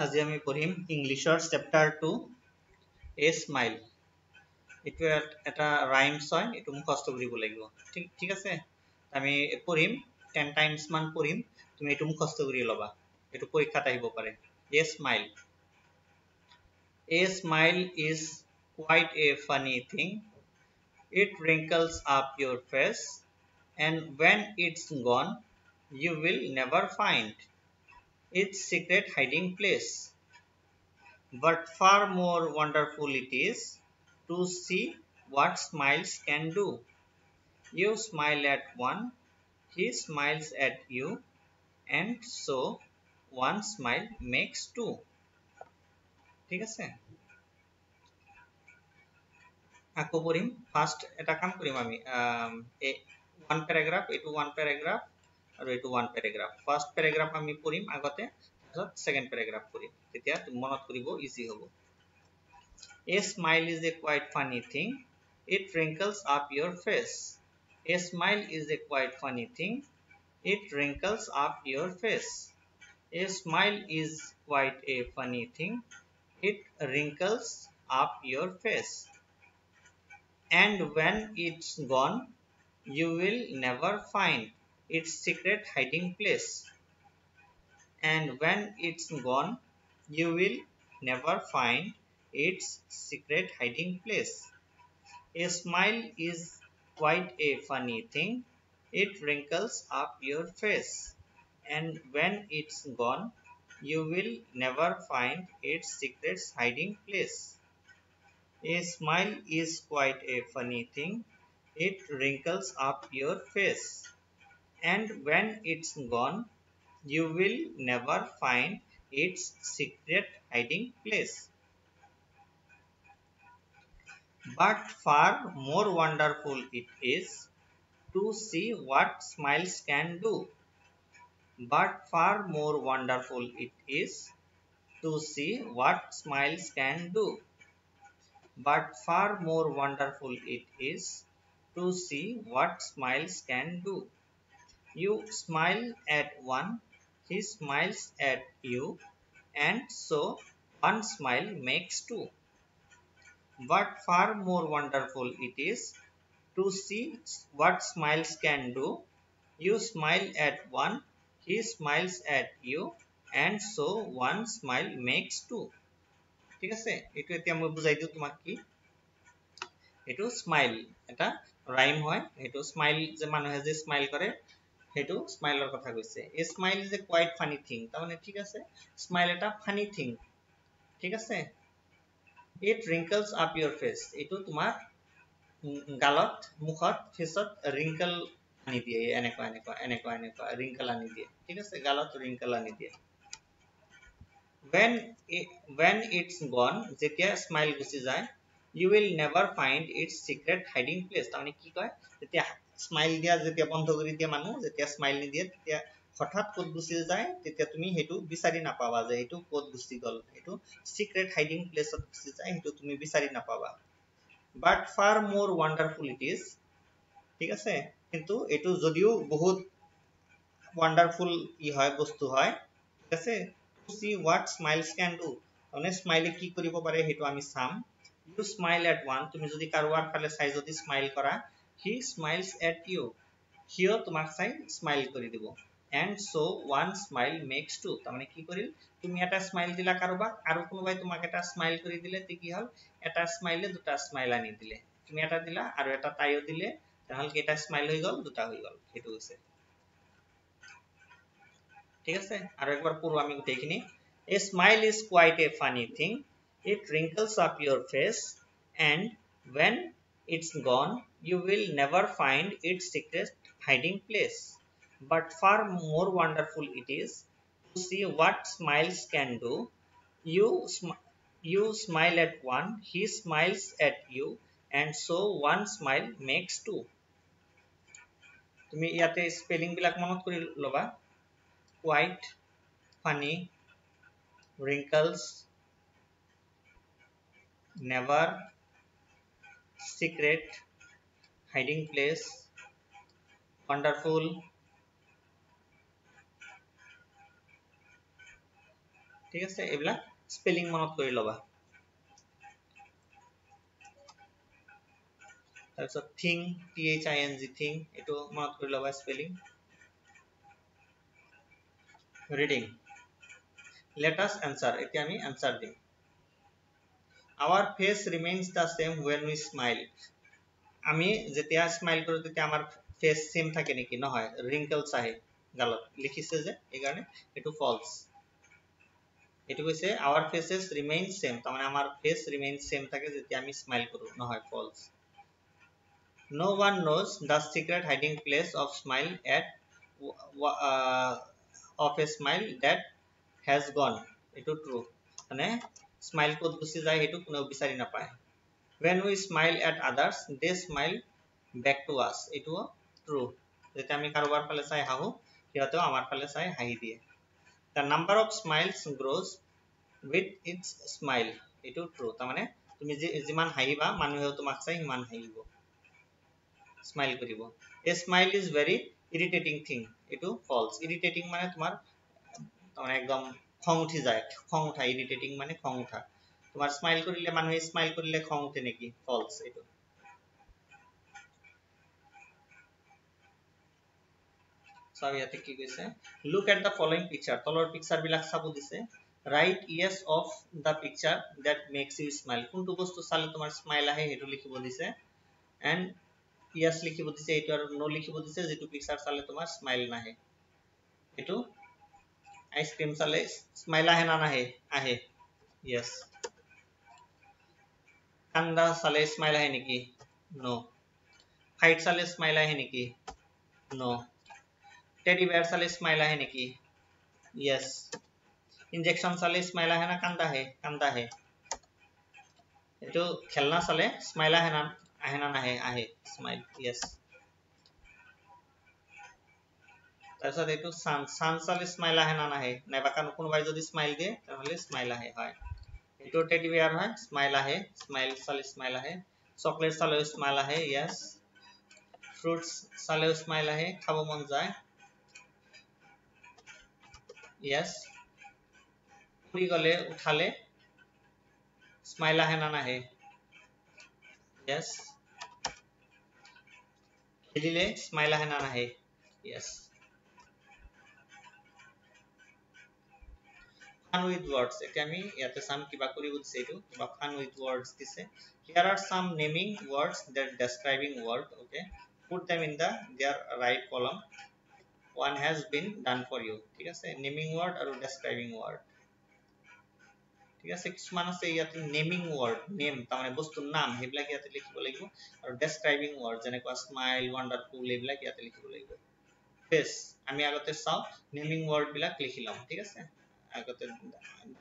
আজি আমি পঢ়িম ইংলিছৰ চেপ্টাৰ 2 এ স্মাইল। এইটো এটা ৰাইমছ হয়, এইটো মুখস্থ কৰিব লাগিব। ঠিক আছে, আমি পঢ়িম 10 টাইমছ মান পঢ়িম, তুমি এইটো মুখস্থ কৰি ল'বা, এইটো পৰীক্ষাত আহিব পাৰে। এ smile. A smile is quite a funny thing. It wrinkles up your face, and when it's gone, you will never find its secret hiding place. But far more wonderful it is to see what smiles can do. You smile at one, he smiles at you, and so one smile makes two. ঠিক আছে, আকৌ পঢ়িম। First এটা কাম কৰিম আমি, one paragraph, এইটো one paragraph আৰু এইটো ওৱান পেৰাগ্ৰাফ। ফাৰ্ষ্ট পেৰাগ্ৰাফ আমি পঢ়িম আগতে, তাৰপিছত ছেকেণ্ড পেৰাগ্ৰাফ পঢ়িম, তেতিয়া মনত কৰিব ইজি হ'ব। A smile is a quite funny thing. It wrinkles up your face. A smile is a quite funny thing. It wrinkles up your face. A smile is quite a funny thing. It wrinkles up your face. And when it's gone, you will never find its secret hiding place. And when it's gone, you will never find its secret hiding place. A smile is quite a funny thing. It wrinkles up your face. And when it's gone, you will never find its secret hiding place. A smile is quite a funny thing. It wrinkles up your face. And when it's gone, you will never find its secret hiding place. But far more wonderful it is to see what smiles can do. But far more wonderful it is to see what smiles can do. But far more wonderful it is to see what smiles can do. You smile at one, he smiles at you, and so one smile makes two. But far more wonderful it is to see what smiles can do. You smile at one, he smiles at you, and so one smile makes two. ঠিক আছে, এইটো এতিয়া মই বুজাই দিওঁ তোমাক কি। এইটো স্মাইল এটা ৰাইম হয়, এইটো স্মাইল যে মানুহে যে স্মাইল কৰে সেইটো স্মাইলৰ কথা কৈছে। এ smile is a quiet funny thing, তাৰমানে ঠিক আছে, স্মাইল এটা ফানি থিং। ঠিক আছে, it wrinkles up your face, এইটো তোমাৰ গালত, মুখত, ফেচত ৰিংকল আনি দিয়ে, এনেকুৱা এনেকুৱা এনেকুৱা এনেকুৱা ৰিংকল আনি দিয়ে। ঠিক আছে, গালত ৰিংকল আনি দিয়ে। when it's gone, যেতিয়া স্মাইল গুচি যায়, you will never find its secret hiding place, তাৰমানে কি কয়, যেতিয়া স্মাইল দিয়া, যেতিয়া বন্ধ কৰি দিয়ে মানুহ, যেতিয়া স্মাইল নিদিয়ে, তেতিয়া হঠাৎ ক'ত গুচি যায়, তেতিয়া তুমি সেইটো বিচাৰি নাপাবা যে এইটো ক'ত গুচি গ'ল, এইটো সিক্ৰেট হাইডিং প্লেছত গুচি যায়, সেইটো তুমি বিচাৰি নাপাবা। বাট ফাৰ মোৰ ৱাণ্ডাৰফুল ইট ইজ, ঠিক আছে, কিন্তু এইটো যদিও বহুত ৱাণ্ডাৰফুল ই হয়, বস্তু হয়, ঠিক আছে, to see what smiles can do, মানে স্মাইলে কি কৰিব পাৰে সেইটো আমি চাম। You smile at one, তুমি যদি কাৰোবাৰ ফালে চাই যদি স্মাইল কৰা, he smiles at you, সিও তোমাক চাই স্মাইল কৰি দিব। And so one smile makes two, তাৰমানে কি কৰিল, তুমি এটা স্মাইল দিলা কাৰোবাক, আৰু কোনোবাই তোমাক এটা স্মাইল কৰি দিলে, তে কি হ'ল, এটা স্মাইলে দুটা স্মাইল আনি দিলে। তুমি এটা দিলা আৰু এটা তাইও দিলে, তাহলে কেইটা স্মাইল হৈ গ'ল, দুটা হৈ গ'ল, সেইটো হৈছে। ঠিক আছে, আৰু একবাৰ পঢ়ো আমি গোটেইখিনি। A smile is quite a funny thing. It wrinkles up your face, and when it's gone, you will never find its secret hiding place. But far more wonderful it is to see what smiles can do. You smile at one, he smiles at you, and so one smile makes two. তুমি ইয়াতে spelling বিলাক মনত কৰি লবা। Quite, funny, wrinkles, never, secret, hiding place, wonderful, ঠিক আছে এবিলা spelling মনত কৰি লবা তাৰপিছত thing thing এটো মনত কৰি লবা spelling reading let us answer এতিয়া আমি answer দিম our face remains the same when we smile আমি যেতিয়া স্মাইল কৰো তেতিয়া আমাৰ ফেস সেম থাকে নেকি নহয় wrinkles আহে গালত লিখিছে যে এই কাৰণে এটো ফলস এটো কৈছে our faces remain same তাৰ মানে আমাৰ ফেস remains same থাকে যেতিয়া আমি স্মাইল কৰো নহয় false no one knows the secret hiding place of smile at uh, of a smile that has gone eto true মানে স্মাইল কত গুছি যায় হেতু কোনো বিচাৰি না পায় when we smile at others they smile back to us eto true যেটা আমি কারোবার ফালে চাই হাহু সিহতেও আমার ফালে চাই হাহি দিয়ে the number of smiles grows with its smile eto true ta mane তুমি জিমান হাহিবা মানুহেও তোমাক চাই হিমান হাহিব স্মাইল করিব a smile is very irritating thing eto false irritating মানে তোমার মানে একদম খং উঠি যায় খং উঠা irritating মানে খং উঠা তোমার স্মাইল করিলে মানুহে স্মাইল করিলে খং উঠে নেকি false eto সব ইয়াতে কি কইছে look at the following picture তলৰ পিকচাৰ বিলাক চাবু দিছে write yes of the picture that makes you smile কোনটো বস্তু চালে তোমাৰ স্মাইল আহে হেতু লিখিব দিছে and yes লিখিব দিছে এটো আৰু no লিখিব দিছে যেটো পিকচাৰ চালে তোমাৰ স্মাইল নাহে এটো আইসক্রিম চালে স্মাইল আহে না নাহে আহে yes কান্দা চালে স্মাইল আহে নেকি no ফাইট চালে স্মাইল আহে নেকি no টেডি বেয়ার চালে স্মাইল আহে নেকি yes इंजेक्शन চালে স্মাইল আহে না কান্দা হে এটো খেলনা চালে স্মাইল আহে না নাহে আহে স্মাইল yes তাৰছত এটো সান চালে স্মাইল আহে না নাহে নাইবা কোনোবাই যদি স্মাইল দিয়ে তাহলে স্মাইল আহে হয় এটো টেডি বেয়ার হয় স্মাইল আহে স্মাইল চালে স্মাইল আহে চকলেট চালে স্মাইল আহে yes ফ্রুটস চালে স্মাইল আহে খাব মন যায় yes পুরি গলে উঠালে স্মাইল আহে না নাহে yes খেলিলে স্মাইল আহে না নাহে yes fun with words এটা আমি ইয়াতে সাম কিবা করি বুঝছে এটো বা fun with words দিছে here are some naming words that describing word okay put them in the their right column one has been done for you ঠিক আছে naming word আৰু describing word ঠিক আছে কিছুমান আছে ইয়াতে নেমিং ওয়াৰ্ড নেম তাৰ মানে বস্তুৰ নাম হেবিলাক ইয়াতে লিখিব লাগিব আৰু ডেসক্ৰাইবিং ওয়াৰ্ড যেনে কোৱা স্মাইল ওয়ান্ডাৰফুল হেবিলাক ইয়াতে লিখিব লাগিব ফেস আমি আগতে চাও নেমিং ওয়ার্ড বিলাক লিখি লম ঠিক আছে আগতে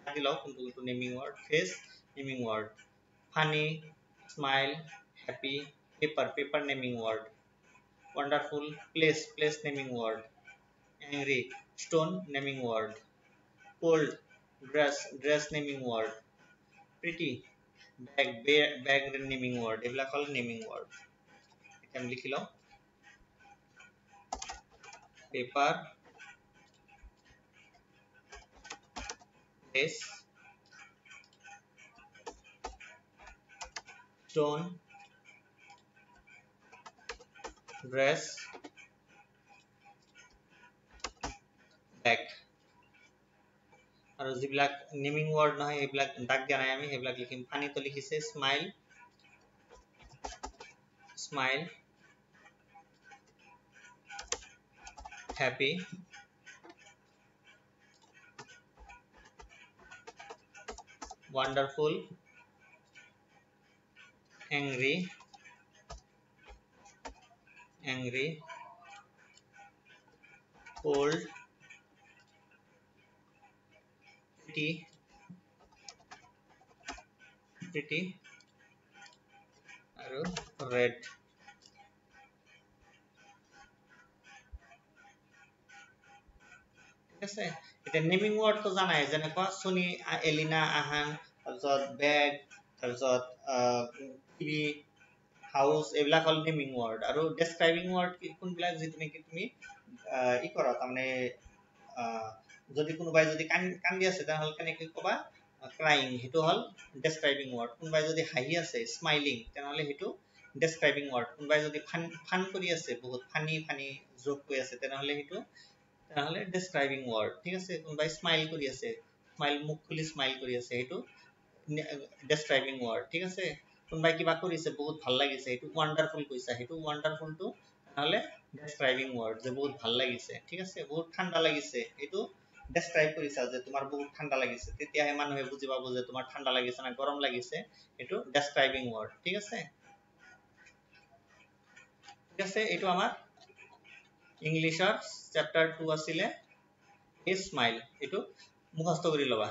দাদি লও কোনটো naming word face naming word funny smile happy paper naming word wonderful place naming word angry stone naming word cold dress naming word pretty bag naming word এগুলা হল naming word এটা আমি লিখি লও paper place stone dress bag আৰু যিবিলাক naming word নহয় এইবিলাক দাগ দিয়া নাই আমি হেবিলাক লিখিম পানী তো লিখিছে smile happy wonderful angry cold pretty আৰু red ঠিক আছে এটা নেমিং ওয়াৰ্ড তো জানাই যেনে কোৱা সুনি এলিনা আহান তাৰছত বেগ তাৰছত টিভি হাউস এবিলাক হল নেমিং ওয়াৰ্ড আৰু ডেসক্ৰাইবিং ওয়াৰ্ড কোনবিলাক যেটো নেকি তুমি ই কৰা তাৰমানে যদি কোনোবাই যদি কান্দি আছে তেনেহ'লে কেনেকৈ ক'বা ক্ৰাইং হেতু হল ডেসক্ৰাইবিং ওয়াৰ্ড কোনোবাই যদি হাঁহি আছে স্মাইলিং তেনেহ'লে হেতু ডেসক্ৰাইবিং ওয়াৰ্ড কোনোবাই যদি ফান কৰি আছে বহুত ফানি জোক কৈ আছে তেনেহ'লে হেতু ডেসক্ৰাইবিং ওয়াৰ্ড ঠিক আছে কোনোবাই স্মাইল কৰি আছে স্মাইল মুখ খুলি স্মাইল কৰি আছে হেতু ডেসক্ৰাইবিং ওয়াৰ্ড ঠিক আছে কোনোবাই কিবা কৰিছে বহুত ভাল লাগিছে হেতু ওয়ান্ডাৰফুল কৈছা হেতু ওয়ান্ডাৰফুল টু নহলে ডেসক্ৰাইবিং ওয়ার্ড যে বহুত ভাল লাগিছে ঠিক আছে বহুত ঠাণ্ডা লাগিছে হেতু ডেসক্ৰাইব কৰিছা যে তোমাৰ বহুত ঠাণ্ডা লাগিছে তেতিয়াহে মানুহে বুজি পাব যে তোমাৰ ঠাণ্ডা লাগিছে না গৰম লাগিছে হেতু ডেসক্ৰাইবিং ওয়াৰ্ড ঠিক আছে এইটো আমাৰ ইংলিশৰ চ্যাপ্টাৰ 2 আছিলে এ স্মাইল এটো মুখস্থ কৰি লবা